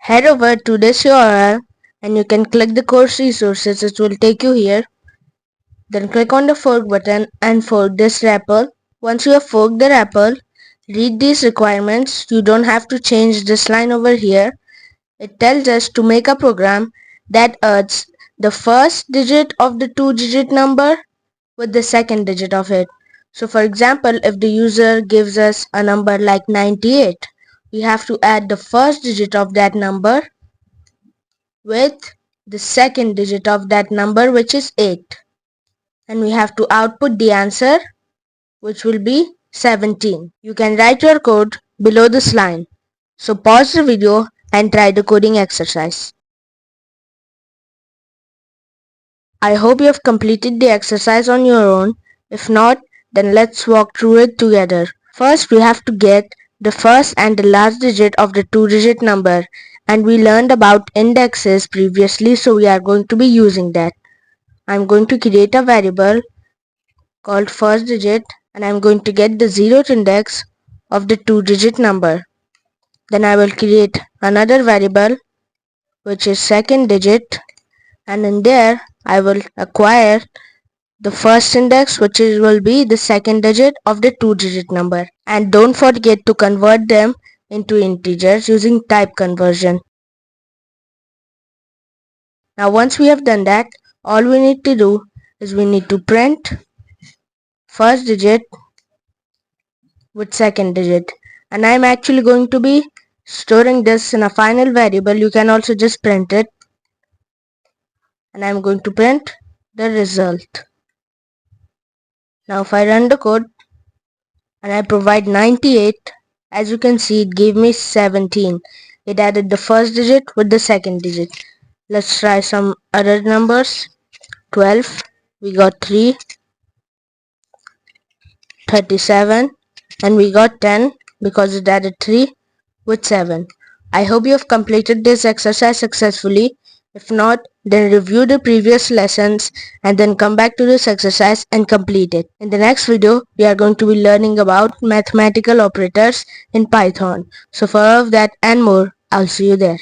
Head over to this URL and you can click the course resources, which will take you here. Then click on the fork button and fork this REPL. Once you have forked the REPL, read these requirements. You don't have to change this line over here. It tells us to make a program that adds the first digit of the two-digit number with the second digit of it. So for example, if the user gives us a number like 98, we have to add the first digit of that number with the second digit of that number, which is 8. And we have to output the answer, which will be 17. You can write your code below this line. So pause the video and try the coding exercise. I hope you have completed the exercise on your own. If not, then let's walk through it together. First, we have to get the first and the last digit of the two-digit number, and we learned about indexes previously, so we are going to be using that. I'm going to create a variable called first digit, and I'm going to get the 0th index of the two-digit number. Then I will create another variable which is second digit, and in there I will acquire the first index, which will be the second digit of the two-digit number. And don't forget to convert them into integers using type conversion. Now once we have done that, all we need to do is we need to print first digit with second digit. And I'm actually going to be storing this in a final variable. You can also just print it. And I'm going to print the result. Now if I run the code and I provide 98, as you can see, it gave me 17. It added the first digit with the second digit. Let's try some other numbers. 12, we got 3, 37, and we got 10 because it added 3 with 7. I hope you have completed this exercise successfully. If not, then review the previous lessons and then come back to this exercise and complete it. In the next video, we are going to be learning about mathematical operators in Python. So for all of that and more, I'll see you there.